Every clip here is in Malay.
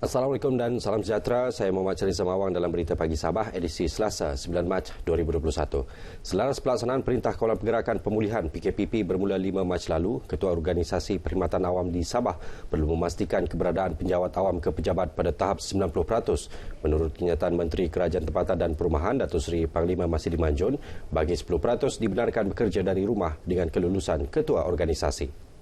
Assalamualaikum dan salam sejahtera. Saya Muhammad Syarif Samawang dalam Berita Pagi Sabah edisi Selasa 9 Mac 2021. Selaras pelaksanaan Perintah Kawalan Pergerakan Pemulihan PKPP bermula 5 Mac lalu, Ketua Organisasi Perkhidmatan Awam di Sabah perlu memastikan keberadaan penjawat awam ke pejabat pada tahap 90%. Menurut kenyataan Menteri Kerajaan Tempatan dan Perumahan Datuk Seri Panglima Masidi Manjun, bagi 10% dibenarkan bekerja dari rumah dengan kelulusan Ketua Organisasi.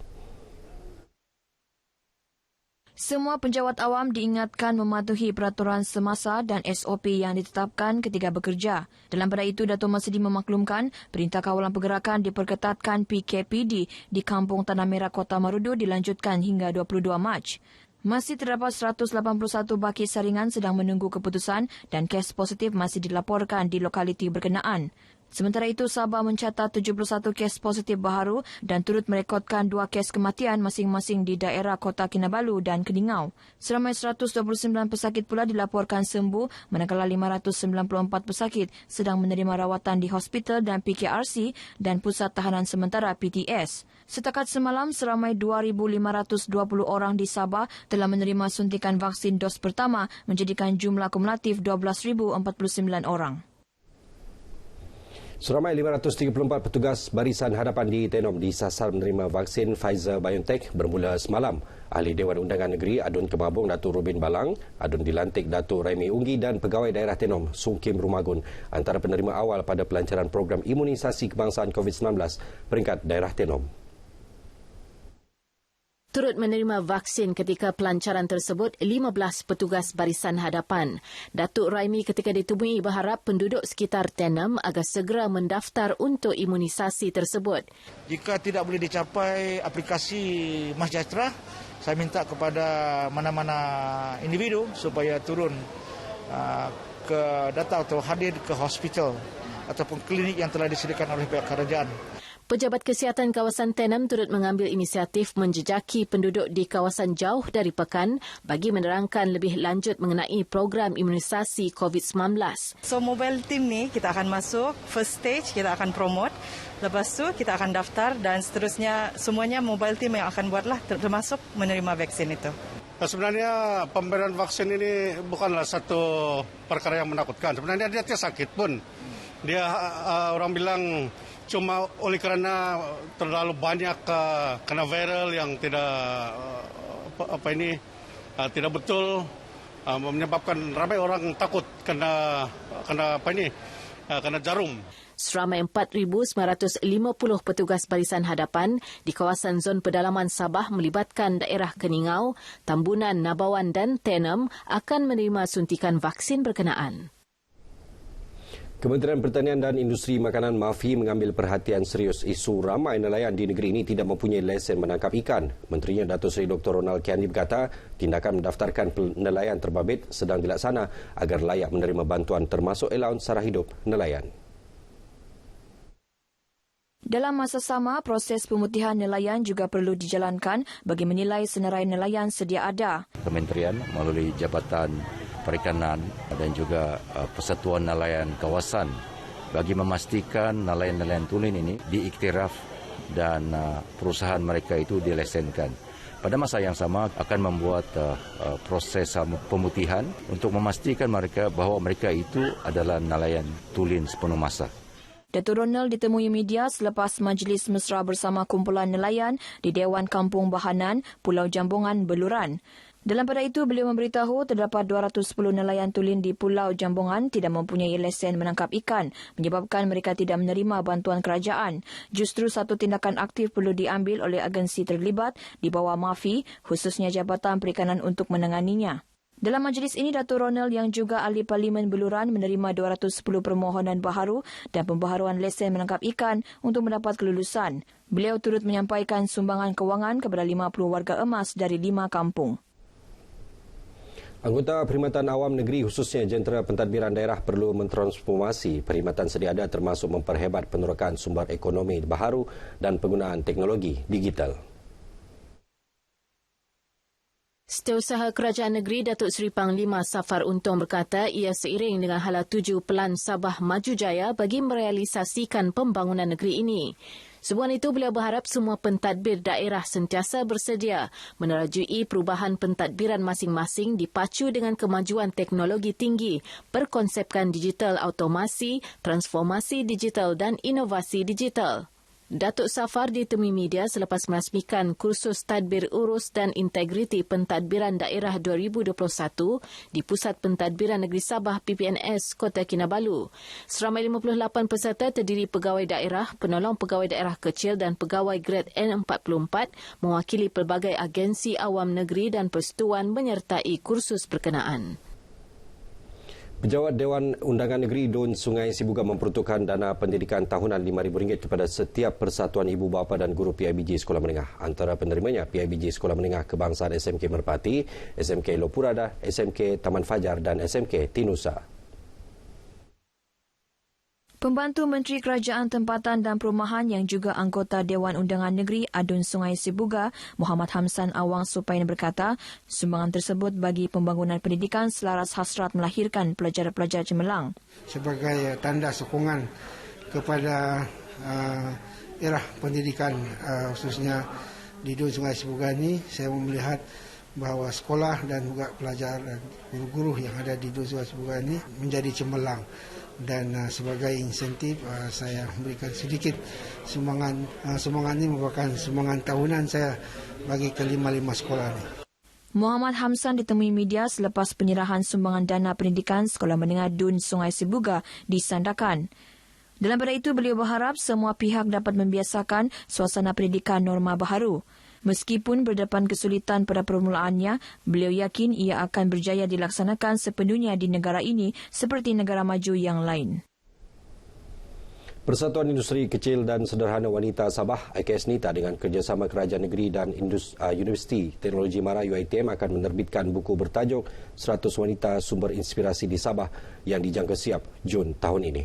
Semua penjawat awam diingatkan mematuhi peraturan semasa dan SOP yang ditetapkan ketika bekerja. Dalam pada itu, Datuk Masidi memaklumkan Perintah Kawalan Pergerakan diperketatkan PKPD di Kampung Tanah Merah Kota Marudu dilanjutkan hingga 22 Mac. Masih terdapat 181 baki saringan sedang menunggu keputusan dan kes positif masih dilaporkan di lokaliti berkenaan. Sementara itu, Sabah mencatat 71 kes positif baharu dan turut merekodkan 2 kes kematian masing-masing di daerah Kota Kinabalu dan Keningau. Seramai 129 pesakit pula dilaporkan sembuh, manakala 594 pesakit sedang menerima rawatan di hospital dan PKRC dan Pusat Tahanan Sementara PTS. Setakat semalam, seramai 2,520 orang di Sabah telah menerima suntikan vaksin dos pertama, menjadikan jumlah kumulatif 12,049 orang. Seramai 534 petugas barisan hadapan di Tenom disasar menerima vaksin Pfizer-BioNTech bermula semalam. Ahli Dewan Undangan Negeri Adun Kemabung Datuk Rubin Balang, Adun dilantik Datuk Raimi Unggi dan Pegawai Daerah Tenom Sung Kim Rumagun antara penerima awal pada pelancaran program imunisasi kebangsaan COVID-19 peringkat daerah Tenom. Turut menerima vaksin ketika pelancaran tersebut 15 petugas barisan hadapan. Datuk Raimi ketika ditemui berharap penduduk sekitar Tenom agar segera mendaftar untuk imunisasi tersebut. Jika tidak boleh dicapai aplikasi MySejahtera, saya minta kepada mana-mana individu supaya turun ke datang atau hadir ke hospital ataupun klinik yang telah disediakan oleh pihak kerajaan. Pejabat Kesihatan kawasan Tenom turut mengambil inisiatif menjejaki penduduk di kawasan jauh dari pekan bagi menerangkan lebih lanjut mengenai program imunisasi COVID-19. So mobile team ni kita akan masuk, first stage kita akan promote, lepas tu kita akan daftar dan seterusnya semuanya mobile team yang akan buatlah termasuk menerima vaksin itu. Sebenarnya pemberian vaksin ini bukanlah satu perkara yang menakutkan. Sebenarnya dia tidak sakit pun. Dia orang bilang cuma oleh kerana terlalu banyak kena viral yang tidak tidak betul menyebabkan ramai orang takut kena jarum. Seramai 4,950 petugas barisan hadapan di kawasan zon pedalaman Sabah melibatkan daerah Keningau, Tambunan, Nabawan dan Tenom akan menerima suntikan vaksin berkenaan. Kementerian Pertanian dan Industri Makanan MAFI mengambil perhatian serius isu ramai nelayan di negeri ini tidak mempunyai lesen menangkap ikan. Menterinya Datuk Seri Dr. Ronald Kiani berkata, tindakan mendaftarkan nelayan terbabit sedang dilaksana agar layak menerima bantuan termasuk allowance sara hidup nelayan. Dalam masa sama, proses pemutihan nelayan juga perlu dijalankan bagi menilai senarai nelayan sedia ada. Kementerian melalui Jabatan Perikanan dan juga Persatuan Nelayan Kawasan bagi memastikan nelayan-nelayan tulen ini diiktiraf dan perusahaan mereka itu dilesenkan. Pada masa yang sama akan membuat proses pemutihan untuk memastikan mereka bahawa mereka itu adalah nelayan tulen sepenuh masa. Datuk Ronald ditemui media selepas majlis mesra bersama kumpulan nelayan di Dewan Kampung Bahanan, Pulau Jambongan, Beluran. Dalam pada itu, beliau memberitahu terdapat 210 nelayan tulen di Pulau Jambongan tidak mempunyai lesen menangkap ikan, menyebabkan mereka tidak menerima bantuan kerajaan. Justru satu tindakan aktif perlu diambil oleh agensi terlibat di bawah MAFI, khususnya Jabatan Perikanan untuk menanganinya. Dalam majlis ini, Datuk Ronald yang juga ahli Parlimen Beluran menerima 210 permohonan baharu dan pembaharuan lesen menangkap ikan untuk mendapat kelulusan. Beliau turut menyampaikan sumbangan kewangan kepada 50 warga emas dari 5 kampung. Anggota Perkhidmatan Awam Negeri khususnya Jentera Pentadbiran Daerah perlu mentransformasi perkhidmatan sedia ada termasuk memperhebat penerokan sumber ekonomi baharu dan penggunaan teknologi digital. Setiausaha Kerajaan Negeri Datuk Seri Panglima Safar Untung berkata ia seiring dengan hala tuju Pelan Sabah Maju Jaya bagi merealisasikan pembangunan negeri ini. Sehubungan itu, beliau berharap semua pentadbir daerah sentiasa bersedia menerajui perubahan pentadbiran masing-masing dipacu dengan kemajuan teknologi tinggi, berkonsepkan digital automasi, transformasi digital dan inovasi digital. Datuk Safar ditemui media selepas merasmikan kursus tadbir urus dan integriti pentadbiran daerah 2021 di Pusat Pentadbiran Negeri Sabah PPNS Kota Kinabalu. Seramai 58 peserta terdiri pegawai daerah, penolong pegawai daerah kecil dan pegawai grade N44 mewakili pelbagai agensi awam negeri dan persekutuan menyertai kursus berkenaan. Pejabat Dewan Undangan Negeri Dun Sungai Sibuga memperuntukkan dana pendidikan tahunan RM5,000 kepada setiap persatuan ibu bapa dan guru PIBG Sekolah Menengah. Antara penerimanya PIBG Sekolah Menengah Kebangsaan SMK Merpati, SMK Lopurada, SMK Taman Fajar dan SMK Tinusa. Pembantu Menteri Kerajaan Tempatan dan Perumahan yang juga anggota Dewan Undangan Negeri Adun Sungai Sibuga, Muhammad Hamsan Awang Supain berkata, sumbangan tersebut bagi pembangunan pendidikan selaras hasrat melahirkan pelajar-pelajar cemerlang. Sebagai tanda sokongan kepada era pendidikan khususnya di Dun Sungai Sibuga ini, saya melihat bahawa sekolah dan juga pelajar dan guru-guru yang ada di Dun Sungai Sibuga ini menjadi cemerlang. Dan sebagai insentif saya memberikan sedikit sumbangan. Sumbangan ini merupakan sumbangan tahunan saya bagi ke-5 sekolah ini. Muhammad Hamsan ditemui media selepas penyerahan sumbangan dana pendidikan Sekolah Menengah Dun Sungai Sibuga di Sandakan. Dalam pada itu, beliau berharap semua pihak dapat membiasakan suasana pendidikan norma baharu. Meskipun berdepan kesulitan pada permulaannya, beliau yakin ia akan berjaya dilaksanakan sepenuhnya di negara ini seperti negara maju yang lain. Persatuan Industri Kecil dan Sederhana Wanita Sabah IKS NITA dengan kerjasama Kerajaan Negeri dan Universiti Teknologi Mara UiTM akan menerbitkan buku bertajuk 100 Wanita Sumber Inspirasi di Sabah yang dijangka siap Jun tahun ini.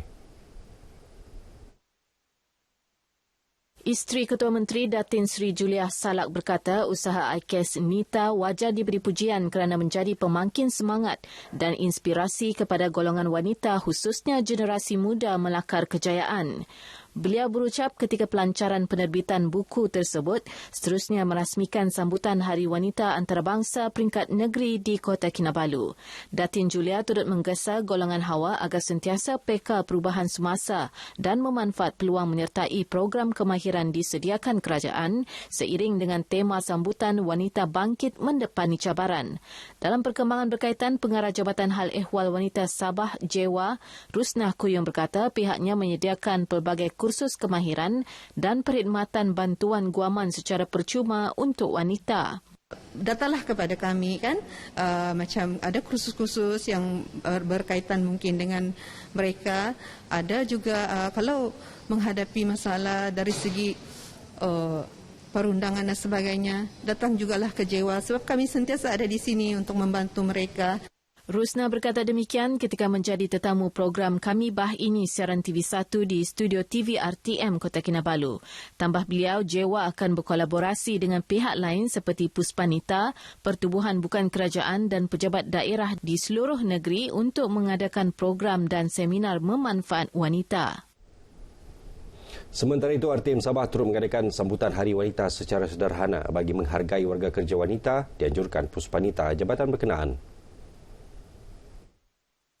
Isteri Ketua Menteri Datin Sri Juliah Salak berkata usaha IKS NITA wajar diberi pujian kerana menjadi pemangkin semangat dan inspirasi kepada golongan wanita khususnya generasi muda melakar kejayaan. Beliau berucap ketika pelancaran penerbitan buku tersebut, seterusnya merasmikan sambutan Hari Wanita Antarabangsa peringkat negeri di Kota Kinabalu. Datin Julia turut menggesa golongan hawa agar sentiasa peka perubahan semasa dan memanfaat peluang menyertai program kemahiran disediakan kerajaan seiring dengan tema sambutan Wanita Bangkit Mendepani Cabaran. Dalam perkembangan berkaitan, Pengarah Jabatan Hal Ehwal Wanita Sabah JEWA, Rusnah Kuyung berkata pihaknya menyediakan pelbagai kursus kemahiran dan perkhidmatan bantuan guaman secara percuma untuk wanita. Datanglah kepada kami kan, macam ada kursus-kursus yang berkaitan mungkin dengan mereka. Ada juga kalau menghadapi masalah dari segi perundangan dan sebagainya, datang jugalah ke JEWA sebab kami sentiasa ada di sini untuk membantu mereka. Rusna berkata demikian ketika menjadi tetamu program Kami Bah Ini siaran TV1 di studio TV RTM Kota Kinabalu. Tambah beliau, JEWA akan berkolaborasi dengan pihak lain seperti Puspanita, Pertubuhan Bukan Kerajaan dan pejabat daerah di seluruh negeri untuk mengadakan program dan seminar memanfaat wanita. Sementara itu, RTM Sabah turut mengadakan sambutan Hari Wanita secara sederhana bagi menghargai warga kerja wanita, dianjurkan Puspanita jabatan berkenaan.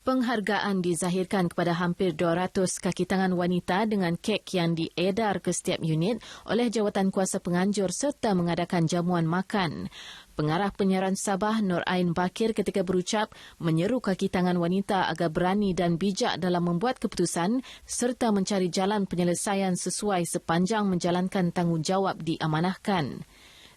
Penghargaan dizahirkan kepada hampir 200 kaki tangan wanita dengan kek yang diedar ke setiap unit oleh Jawatan Kuasa Penganjur serta mengadakan jamuan makan. Pengarah Penyiaran Sabah Nur Ain Bakir ketika berucap menyeru kaki tangan wanita agar berani dan bijak dalam membuat keputusan serta mencari jalan penyelesaian sesuai sepanjang menjalankan tanggungjawab diamanahkan.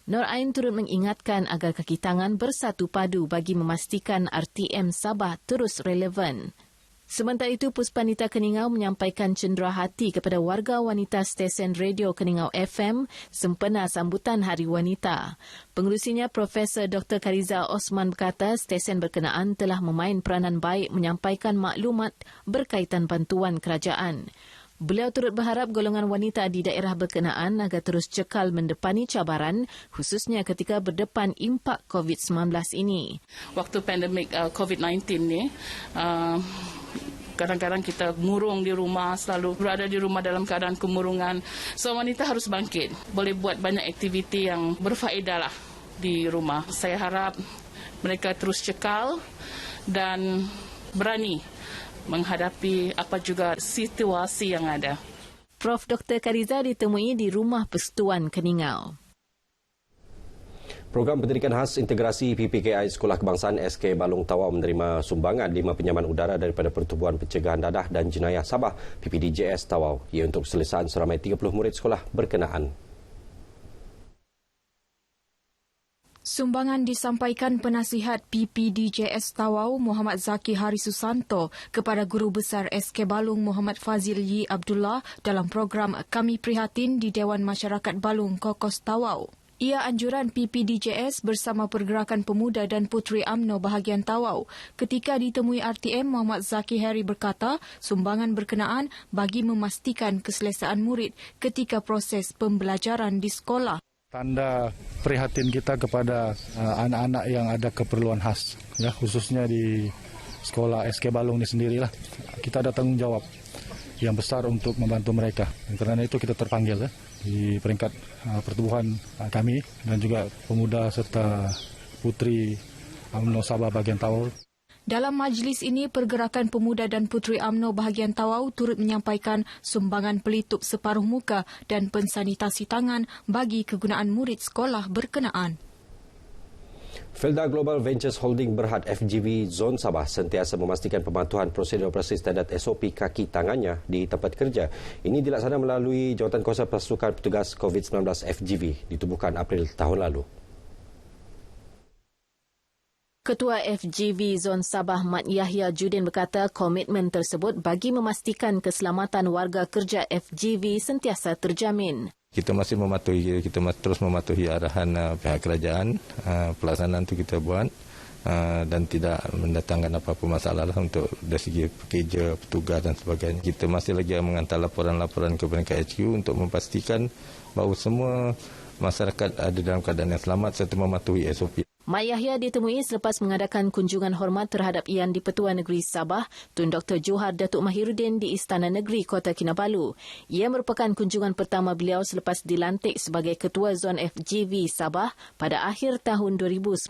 Nur Ain turut mengingatkan agar kaki tangan bersatu padu bagi memastikan RTM Sabah terus relevan. Sementara itu, Puspanita Keningau menyampaikan cenderahati kepada warga wanita stesen radio Keningau FM sempena sambutan Hari Wanita. Pengerusinya Profesor Dr. Kariza Osman berkata stesen berkenaan telah memain peranan baik menyampaikan maklumat berkaitan bantuan kerajaan. Beliau turut berharap golongan wanita di daerah berkenaan agar terus cekal mendepani cabaran khususnya ketika berdepan impak COVID-19 ini. Waktu pandemik COVID-19 ni, Kadang-kadang kita murung di rumah, selalu berada di rumah dalam keadaan kemurungan. So, wanita harus bangkit. Boleh buat banyak aktiviti yang berfaedah lah di rumah. Saya harap mereka terus cekal dan berani menghadapi apa juga situasi yang ada. Prof. Dr. Kariza ditemui di Rumah Persatuan Keningau. Program Pendidikan Khas Integrasi PPKI Sekolah Kebangsaan SK Balong Tawau menerima sumbangan 5 penyaman udara daripada Pertubuhan Pencegahan Dadah dan Jenayah Sabah PPDJS Tawau ia untuk selesaan seramai 30 murid sekolah berkenaan. Sumbangan disampaikan penasihat PPDJS Tawau Muhammad Zaki Hari Susanto kepada Guru Besar SK Balung Muhammad Fazil Yi Abdullah dalam program Kami Prihatin di Dewan Masyarakat Balung Kokos Tawau. Ia anjuran PPDJS bersama Pergerakan Pemuda dan Puteri UMNO bahagian Tawau. Ketika ditemui RTM, Muhammad Zaki Hari berkata sumbangan berkenaan bagi memastikan keselesaan murid ketika proses pembelajaran di sekolah. Tanda prihatin kita kepada anak-anak yang ada keperluan khas, ya, khususnya di sekolah SK Balung ini sendirilah. Kita ada tanggung jawab yang besar untuk membantu mereka. Karena itu kita terpanggil ya, di peringkat pertubuhan kami dan juga pemuda serta putri UMNO Sabah bahagian Tawau. Dalam majlis ini, Pergerakan Pemuda dan Puteri UMNO bahagian Tawau turut menyampaikan sumbangan pelitup separuh muka dan pensanitasi tangan bagi kegunaan murid sekolah berkenaan. Felda Global Ventures Holding Berhad FGV Zon Sabah sentiasa memastikan pematuhan prosedur operasi standard SOP kaki tangannya di tempat kerja. Ini dilaksana melalui Jawatankuasa Pasukan Petugas COVID-19 FGV ditubuhkan April tahun lalu. Ketua FGV Zon Sabah Mat Yahya Judin berkata komitmen tersebut bagi memastikan keselamatan warga kerja FGV sentiasa terjamin. Kita masih terus mematuhi arahan pihak kerajaan, pelaksanaan itu kita buat dan tidak mendatangkan apa-apa masalah untuk dari segi pekerja, petugas dan sebagainya. Kita masih lagi menghantar laporan-laporan ke peringkat HQ untuk memastikan bahawa semua masyarakat ada dalam keadaan yang selamat serta mematuhi SOP. Mat Yahya ditemui selepas mengadakan kunjungan hormat terhadap Yang di-Pertuan Negeri Sabah, Tun Dr. Johar Datuk Mahiruddin di Istana Negeri Kota Kinabalu. Ia merupakan kunjungan pertama beliau selepas dilantik sebagai Ketua Zon FGV Sabah pada akhir tahun 2019.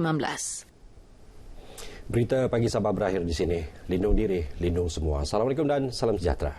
Berita Pagi Sabah berakhir di sini. Lindung diri, lindung semua. Assalamualaikum dan salam sejahtera.